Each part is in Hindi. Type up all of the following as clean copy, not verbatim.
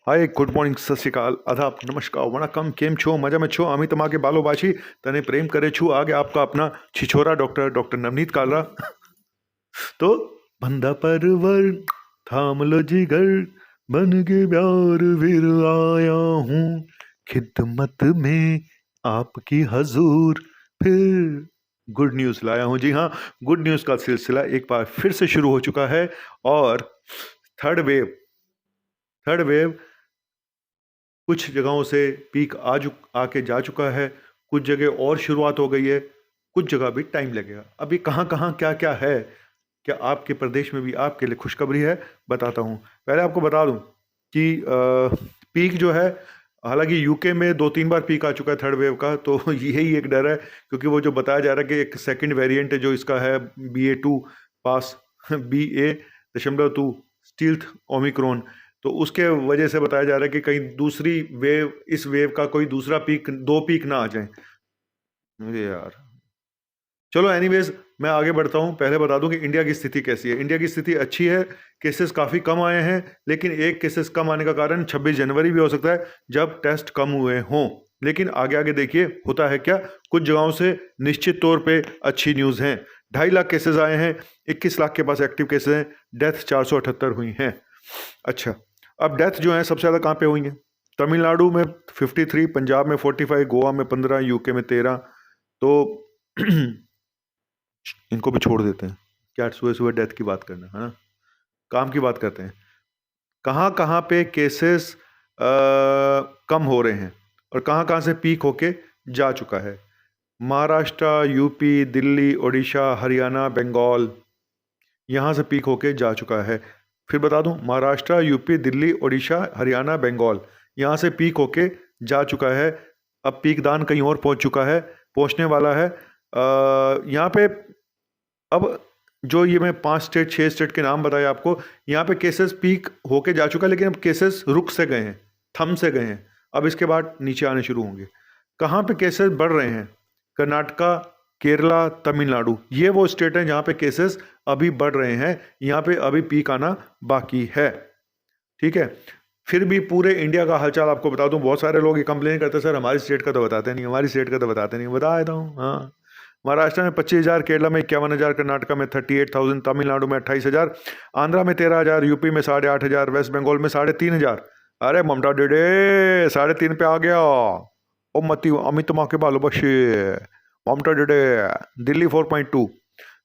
हाय गुड मॉर्निंग सत श्रीकाल आदाब नमस्कार वणक्कम केम छो मजा में छो अमी तमाके बालोबाशी तने प्रेम करे छू आगे आपका अपना छिछोरा डॉक्टर नवनीत कालरा। तो बंदा परवर थाम लो जिगर बन के प्यार फिर आया हूँ खिदमत में आपकी हजूर फिर गुड न्यूज़ लाया हूँ। जी हाँ, गुड न्यूज़ का सिलसिला एक बार फिर से शुरू हो चुका है और थर्ड वेव कुछ जगहों से पीक आके जा चुका है, कुछ जगह और शुरुआत हो गई है, कुछ जगह भी टाइम लगेगा। अभी कहाँ कहाँ क्या क्या है, क्या आपके प्रदेश में भी आपके लिए खुशखबरी है, बताता हूँ। पहले आपको बता दूँ कि पीक जो है, हालांकि यूके में 2-3 बार पीक आ चुका है थर्ड वेव का, तो यही एक डर है क्योंकि वो जो बताया जा रहा है कि एक सेकंड वेरिएंट है जो इसका है BA.2 पास BA.2 स्टील्थ ओमिक्रॉन, तो उसके वजह से बताया जा रहा है कि कहीं दूसरी वेव, इस वेव का कोई दूसरा पीक, 2 पीक ना आ जाए। मुझे यार, चलो एनीवेज मैं आगे बढ़ता हूँ। पहले बता दूं कि इंडिया की स्थिति कैसी है। इंडिया की स्थिति अच्छी है, केसेस काफ़ी कम आए हैं, लेकिन एक केसेस कम आने का कारण 26 जनवरी भी हो सकता है जब टेस्ट कम हुए हों। लेकिन आगे आगे देखिए होता है क्या। कुछ जगहों से निश्चित तौर पे अच्छी न्यूज़ हैं। 2.5 लाख केसेस आए हैं, 21 लाख के पास एक्टिव केसेस हैं, डेथ 478 हुई हैं। अच्छा, अब डेथ जो है सबसे ज़्यादा कहाँ पे हुई हैं? तमिलनाडु में 53, पंजाब में 45, गोवा में 15, यूके में 13। तो इनको भी छोड़ देते हैं, क्या सुबह सुबह डेथ की बात करना है ना, काम की बात करते हैं। कहाँ कहाँ पे केसेस कम हो रहे हैं और कहाँ कहाँ से पीक होके जा चुका है। महाराष्ट्र, यूपी, दिल्ली, उड़ीसा, हरियाणा, बंगाल, यहाँ से पीक होके जा चुका है। फिर बता दूं, महाराष्ट्र, यूपी, दिल्ली, उड़ीसा, हरियाणा, बंगाल, यहाँ से पीक होके जा चुका है। अब पीक दान कहीं और पहुँच चुका है, पहुँचने वाला है। यहाँ पे अब जो ये मैं 5 स्टेट 6 स्टेट के नाम बताए आपको, यहाँ पे केसेस पीक होके जा चुका है, लेकिन अब केसेस रुक से गए हैं, थम से गए हैं। अब इसके बाद नीचे आने शुरू होंगे। कहाँ पे केसेस बढ़ रहे हैं? कर्नाटका, केरला, तमिलनाडु, ये वो स्टेट हैं जहाँ पे केसेस अभी बढ़ रहे हैं, यहाँ पे अभी पीक आना बाकी है। ठीक है, फिर भी पूरे इंडिया का हालचाल आपको बता दूं। बहुत सारे लोग ये कंप्लेन करते हैं, सर हमारी स्टेट का तो बताते नहीं, हमारी स्टेट का तो बताते नहीं। बता देता हूँ। हाँ, महाराष्ट्र में 25,000, केरला में 51,000, कर्नाटका में 38,000, तमिलनाडु में 28,000, आंध्रा में 13,000, यूपी में 8,500, वेस्ट बंगाल में 3,500। अरे ममता डेडे 3.5 पे आ गया। ओ मती अमित माँ के बालो बशे, ममता डेडे। दिल्ली 4.2,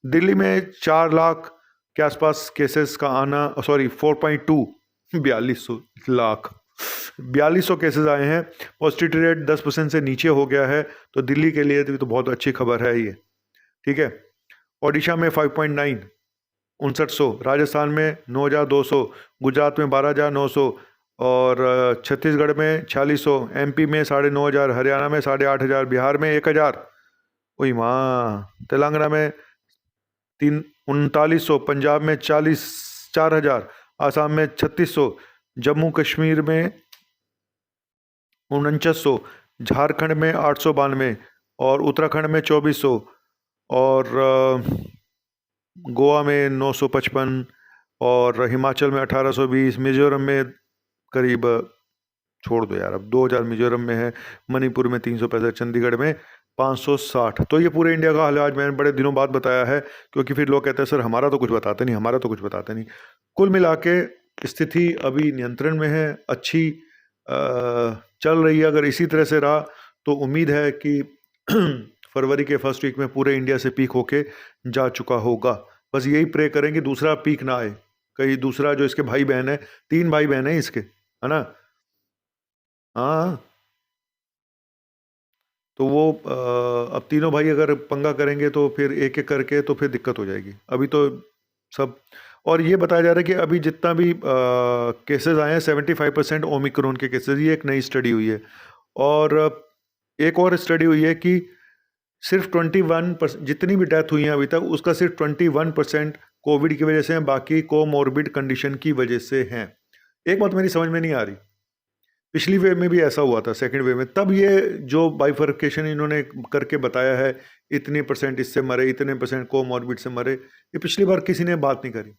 दिल्ली में 4 लाख के आसपास केसेस का आना, सॉरी 4.2, 4200 लाख, 4200 केसेस आए हैं। पॉजिटिविटी रेट 10% से नीचे हो गया है, तो दिल्ली के लिए तो बहुत अच्छी खबर है ये। ठीक है, ओडिशा में 5.9, 5900, राजस्थान में 9,200, गुजरात में 12,900 और छत्तीसगढ़ में 4,600, MP में 9,500, हरियाणा में 8,500, बिहार में 1,000, ओई माँ, तेलंगाना में 3900, पंजाब में 4,000, आसाम में 3,600, जम्मू कश्मीर में 4900, झारखंड में 892 और उत्तराखंड में 2,400 और गोवा में 955 और हिमाचल में 1,820, मिजोरम में करीब, छोड़ दो यार, अब 2,000 मिजोरम में है, मणिपुर में 365, चंडीगढ़ में 560। तो ये पूरे इंडिया का हाल आज मैंने बड़े दिनों बाद बताया है, क्योंकि फिर लोग कहते हैं सर हमारा तो कुछ बताते नहीं, हमारा तो कुछ बताते नहीं। कुल मिला के स्थिति अभी नियंत्रण में है, अच्छी चल रही है। अगर इसी तरह से रहा तो उम्मीद है कि फरवरी के फर्स्ट वीक में पूरे इंडिया से पीक होके जा चुका होगा। बस यही प्रे करें कि दूसरा पीक ना आए, कहीं दूसरा, जो इसके भाई बहन है, 3 भाई बहन है इसके, है ना। हाँ, तो वो अब तीनों भाई अगर पंगा करेंगे तो फिर एक एक करके तो फिर दिक्कत हो जाएगी। अभी तो सब, और ये बताया जा रहा है कि अभी जितना भी केसेस आए हैं 75% ओमिक्रॉन के केसेस, ये एक नई स्टडी हुई है। और एक और स्टडी हुई है कि सिर्फ 21%, जितनी भी डेथ हुई हैं अभी तक, उसका सिर्फ 21% कोविड की वजह से हैं, बाकी कोमॉर्बिड कंडीशन की वजह से हैं। एक बात मेरी समझ में नहीं आ रही, पिछली वेव में भी ऐसा हुआ था, सेकंड वेव में, तब ये जो बाइफर्केशन इन्होंने करके बताया है, इतने परसेंट इससे मरे, इतने परसेंट कोमॉर्बिड से मरे, ये पिछली बार किसी ने बात नहीं करी।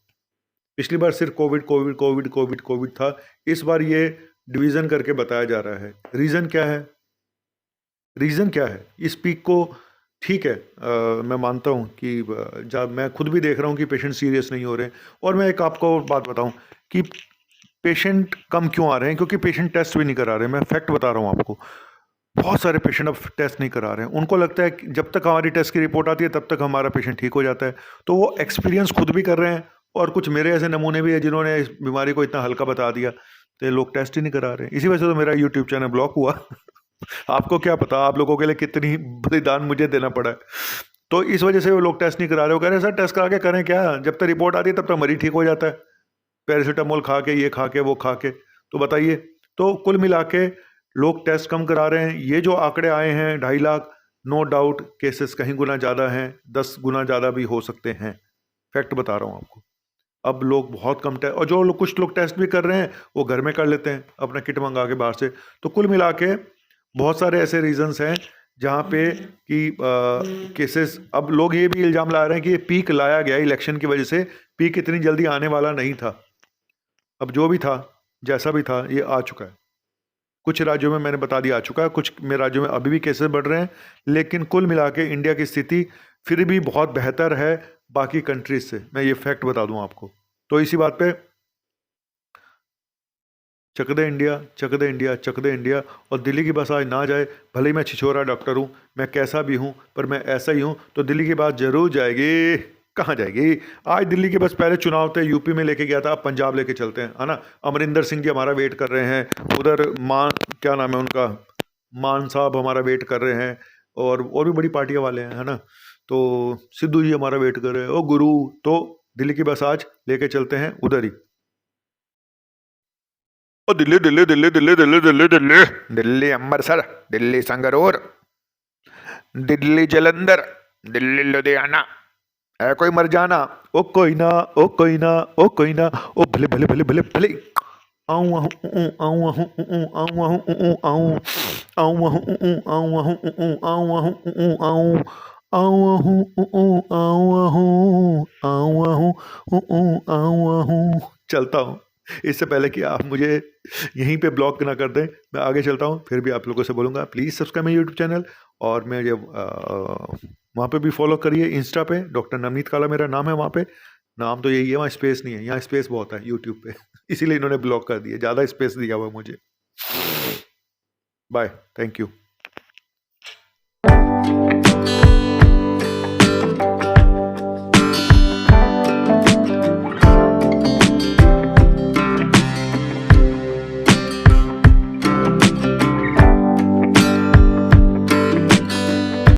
पिछली बार सिर्फ Covid Covid Covid Covid Covid था। इस बार ये डिवीज़न करके बताया जा रहा है। रीज़न क्या है? रीज़न क्या है इस पीक को? ठीक है, मैं मानता हूँ कि जब मैं खुद भी देख रहा हूँ कि पेशेंट सीरियस नहीं हो रहे हैं। और मैं एक आपको बात बताऊँ कि पेशेंट कम क्यों आ रहे हैं, क्योंकि पेशेंट टेस्ट भी नहीं करा रहे हैं। मैं फैक्ट बता रहा हूँ आपको, बहुत सारे पेशेंट अब टेस्ट नहीं करा रहे हैं। उनको लगता है कि जब तक हमारी टेस्ट की रिपोर्ट आती है तब तक हमारा पेशेंट ठीक हो जाता है। तो वो एक्सपीरियंस खुद भी कर रहे हैं, और कुछ मेरे ऐसे नमूने भी हैं जिन्होंने इस बीमारी को इतना हल्का बता दिया, तो ये लोग टेस्ट ही नहीं करा रहे हैं। इसी वजह से तो मेरा यूट्यूब चैनल ब्लॉक हुआ। आपको क्या पता आप लोगों के लिए कितनी बलिदान मुझे देना पड़ा है। तो इस वजह से वो लोग टेस्ट नहीं करा रहे। वो कह रहे हैं सर टेस्ट करा के करें क्या, जब तक रिपोर्ट आती है तब तक मरीज ठीक हो जाता है, पैरासीटामोल खा के, ये खा के, वो खा के। तो बताइए, तो कुल मिला के लोग टेस्ट कम करा रहे हैं। ये जो आंकड़े आए हैं 2.5 लाख, नो डाउट केसेस कहीं गुना ज़्यादा हैं, 10 गुना ज़्यादा भी हो सकते हैं। फैक्ट बता रहा हूँ आपको। अब लोग बहुत कम टेस्ट, और जो लोग कुछ लोग टेस्ट भी कर रहे हैं वो घर में कर लेते हैं अपना किट मंगा के बाहर से। तो कुल मिला के बहुत सारे ऐसे रीजंस हैं जहाँ पे कि केसेस, अब लोग ये भी इल्ज़ाम ला रहे हैं कि ये पीक लाया गया इलेक्शन की वजह से, पीक इतनी जल्दी आने वाला नहीं था। अब जो भी था, जैसा भी था, ये आ चुका है। कुछ राज्यों में मैंने बता दिया आ चुका है, कुछ में राज्यों में अभी भी केसेस बढ़ रहे हैं, लेकिन कुल मिला के इंडिया की स्थिति फिर भी बहुत बेहतर है बाकी कंट्रीज से। मैं ये फैक्ट बता दूं आपको। तो इसी बात पे चक दे इंडिया, चक दे इंडिया, चक दे इंडिया। और दिल्ली की बस आज ना जाए, भले ही मैं छिछोरा डॉक्टर हूँ, मैं कैसा भी हूँ, पर मैं ऐसा ही हूँ, तो दिल्ली की बात जरूर जाएगी। कहाँ जाएगी? आज दिल्ली की बस, पहले चुनाव थे यूपी में लेके गया था, अब पंजाब लेके चलते हैं, है ना। अमरिंदर सिंह जी हमारा वेट कर रहे हैं उधर, मान क्या नाम है उनका, मान साहब हमारा वेट कर रहे हैं, और भी बड़ी पार्टियां वाले हैं, है ना। तो सिद्धू जी हमारा वेट कर रहे हैं, ओ गुरु। तो दिल्ली की बस आज लेके चलते हैं उधर ही। ओ दिल्ली दिल्ली दिल्ली दिल्ली दिल्ली दिल्ली दिल्ली दिल्ली अमृतसर, दिल्ली संगरूर, दिल्ली जलंधर, दिल्ली लुधियाना, है कोई मर जाना, ओ कोई ना, ओ कोई ना, ओ कोई ना, ओ भले भले भले भले भले। आऊं आहूं आऊं आहूं आऊं आहूं आऊं आऊं आहूं आऊं आहूं आऊं आहूं आऊं आऊं आहूं आऊं आहूं आऊं आहूं आऊं आहूं। चलता हूँ, इससे पहले कि आप मुझे यहीं पे ब्लॉक ना कर दें, मैं आगे चलता हूँ। फिर भी आप लोगों से बोलूँगा please subscribe my YouTube channel, और मेरे वहाँ पे भी फॉलो करिए, इंस्टा पे डॉक्टर नवनीत काला मेरा नाम है। वहाँ पे नाम तो यही है, वहाँ स्पेस नहीं है, यहाँ स्पेस बहुत है यूट्यूब पे। इसीलिए इन्होंने ब्लॉक कर दिया, ज़्यादा स्पेस दिया हुआ मुझे। Bye, thank you.